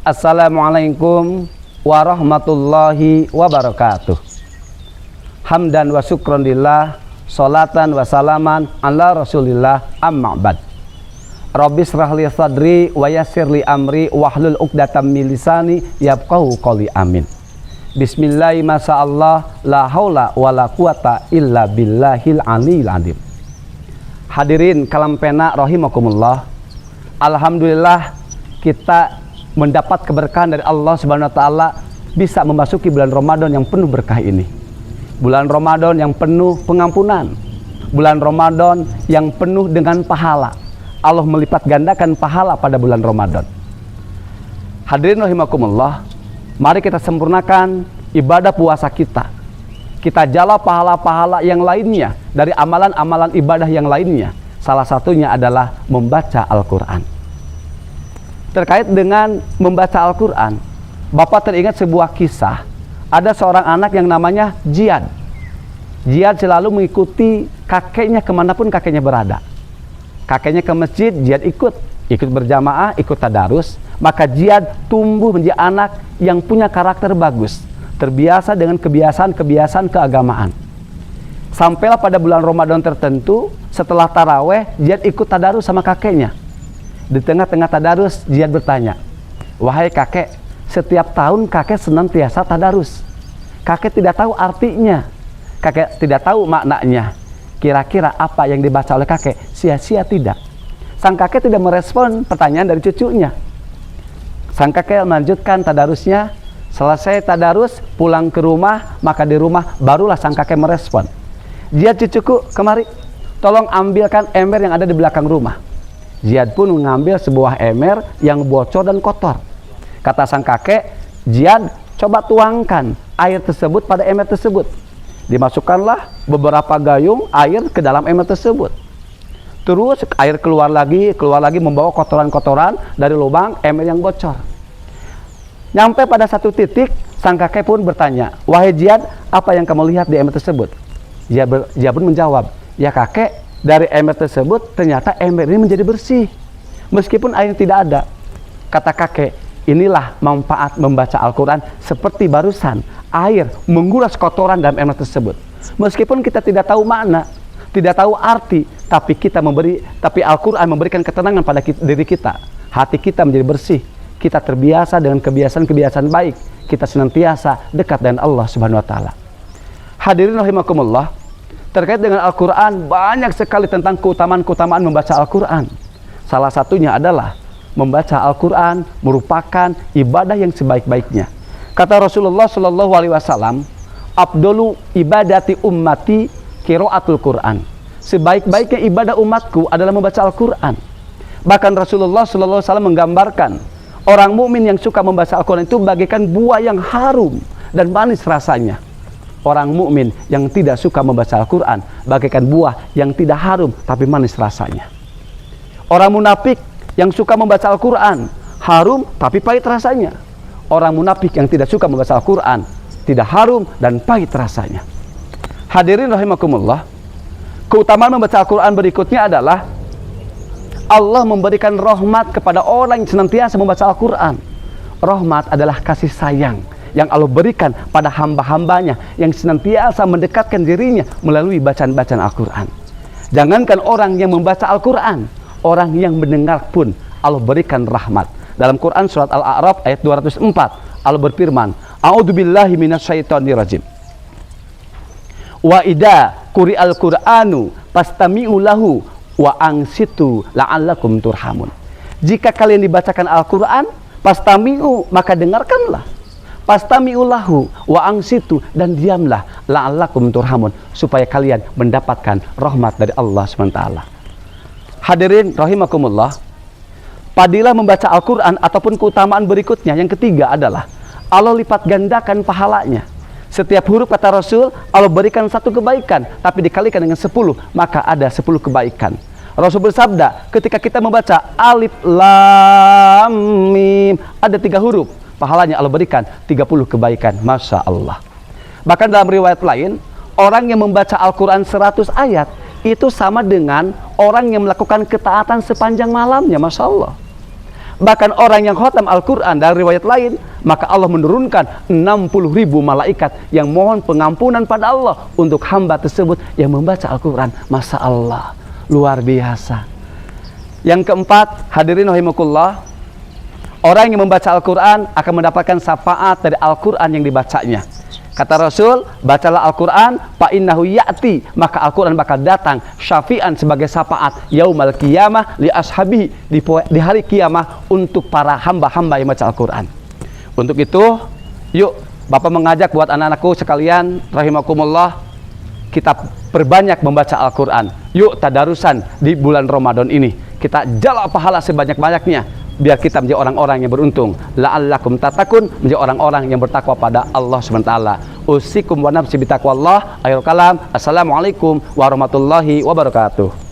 Assalamualaikum warahmatullahi wabarakatuh. Hamdan wa syukron lillah, sholatan wa salaman ala rasulillah, amma ba'd. Rabbi shrah li sadri wa yassir li amri wahlul 'uqdatam min lisani yafqahu qawli, amin. Bismillahi masyaallah, la haula wala quwata illa billahil aliyil azim. Hadirin kalam pena rahimakumullah. Alhamdulillah kita mendapat keberkahan dari Allah Subhanahu wa taala bisa memasuki bulan Ramadan yang penuh berkah ini. Bulan Ramadan yang penuh pengampunan. Bulan Ramadan yang penuh dengan pahala. Allah melipat gandakan pahala pada bulan Ramadan. Hadirin rahimakumullah, mari kita sempurnakan ibadah puasa kita. Kita jala pahala-pahala yang lainnya dari amalan-amalan ibadah yang lainnya. Salah satunya adalah membaca Al-Quran. Terkait dengan membaca Al-Quran, Bapak teringat sebuah kisah. Ada seorang anak yang namanya Jiyad. Jiyad selalu mengikuti kakeknya kemanapun kakeknya berada. Kakeknya ke masjid, Jiyad ikut berjamaah, ikut tadarus. Maka Jiyad tumbuh menjadi anak yang punya karakter bagus, terbiasa dengan kebiasaan-kebiasaan keagamaan. Sampailah pada bulan Ramadan tertentu, setelah taraweh, Jiyad ikut tadarus sama kakeknya. Di tengah-tengah tadarus, Jiyad bertanya, "Wahai kakek, setiap tahun kakek senantiasa tadarus. Kakek tidak tahu artinya, kakek tidak tahu maknanya. Kira-kira apa yang dibaca oleh kakek sia-sia tidak?" Sang kakek tidak merespon pertanyaan dari cucunya. Sang kakek melanjutkan tadarusnya. Selesai tadarus, pulang ke rumah, maka di rumah barulah sang kakek merespon, "Jiyad cucuku, kemari, tolong ambilkan ember yang ada di belakang rumah." Jiyad pun mengambil sebuah ember yang bocor dan kotor. Kata sang kakek, "Jiyad, coba tuangkan air tersebut pada ember tersebut." Dimasukkanlah beberapa gayung air ke dalam ember tersebut. Terus air keluar lagi membawa kotoran-kotoran dari lubang ember yang bocor. Nyampe pada satu titik, sang kakek pun bertanya, "Wahai Jiyad, apa yang kamu lihat di ember tersebut?" Jiyad pun menjawab, "Ya kakek, dari ember tersebut ternyata ember ini menjadi bersih meskipun air tidak ada." Kata kakek, "Inilah manfaat membaca Al-Quran seperti barusan air menguras kotoran dalam ember tersebut. Meskipun kita tidak tahu makna, tidak tahu arti, tapi Al-Quran memberikan ketenangan pada diri kita. Hati kita menjadi bersih. Kita terbiasa dengan kebiasaan-kebiasaan baik. Kita senantiasa dekat dengan Allah Subhanahu wa taala." Hadirin rahimakumullah, terkait dengan Al-Quran banyak sekali tentang keutamaan-keutamaan membaca Al-Quran. Salah satunya adalah membaca Al-Quran merupakan ibadah yang sebaik-baiknya. Kata Rasulullah SAW, "Afdolu ibadati ummati qiraatul Quran." Sebaik-baiknya ibadah umatku adalah membaca Al-Quran. Bahkan Rasulullah SAW menggambarkan orang mukmin yang suka membaca Al-Quran itu bagaikan buah yang harum dan manis rasanya. Orang mukmin yang tidak suka membaca Al-Quran bagaikan buah yang tidak harum tapi manis rasanya. Orang munafik yang suka membaca Al-Quran harum tapi pahit rasanya. Orang munafik yang tidak suka membaca Al-Quran tidak harum dan pahit rasanya. Hadirin rahimakumullah, keutamaan membaca Al-Quran berikutnya adalah Allah memberikan rahmat kepada orang yang senantiasa membaca Al-Quran. Rahmat adalah kasih sayang yang Allah berikan pada hamba-hambanya yang senantiasa mendekatkan dirinya melalui bacaan-bacaan Al-Quran. Jangankan orang yang membaca Al-Quran, orang yang mendengar pun Allah berikan rahmat. Dalam Quran surat Al-A'raf ayat 204, Allah berfirman, "A'udzubillahi minasyaitonirrajim. Wa idza quri'al Qur'anu fastami'u lahu wa ansitu la'allakum turhamun." Jika kalian dibacakan Al-Quran, fastami'u, maka dengarkanlah. Pastami'ulahu wa angsitu, dan diamlah, la'allakum turhamun, supaya kalian mendapatkan rahmat dari Allah SWT. Hadirin rahimakumullah, fadilah membaca Al-Quran ataupun keutamaan berikutnya yang ketiga adalah Allah lipat gandakan pahalanya. Setiap huruf kata Rasul Allah berikan satu kebaikan, tapi dikalikan dengan 10 maka ada 10 kebaikan. Rasul bersabda, ketika kita membaca alif lam mim ada 3 huruf, pahalanya Allah berikan 30 kebaikan. Masya Allah. Bahkan dalam riwayat lain, orang yang membaca Al-Quran 100 ayat itu sama dengan orang yang melakukan ketaatan sepanjang malamnya. Masya Allah. Bahkan orang yang khatam Al-Quran dari riwayat lain, maka Allah menurunkan 60.000 malaikat yang mohon pengampunan pada Allah untuk hamba tersebut yang membaca Al-Quran. Masya Allah, luar biasa. Yang keempat, hadirin rahimakumullah, orang yang membaca Al-Quran akan mendapatkan syafaat dari Al-Quran yang dibacanya. Kata Rasul, bacalah Al-Quran, fa innahu ya'ti, maka Al-Quran bakal datang syafi'an sebagai syafaat yaumal qiyamah li ashabi, di hari kiamah untuk para hamba-hamba yang baca Al-Quran. Untuk itu, yuk Bapak mengajak buat anak-anakku sekalian rahimakumullah, kita perbanyak membaca Al-Quran. Yuk tadarusan di bulan Ramadan ini, kita jalak pahala sebanyak-banyaknya, biar kita menjadi orang-orang yang beruntung. La'allakum tatakun, menjadi orang-orang yang bertakwa pada Allah SWT. Usikum wa nafsi bitaqwallah. Akhirul kalam. Assalamualaikum warahmatullahi wabarakatuh.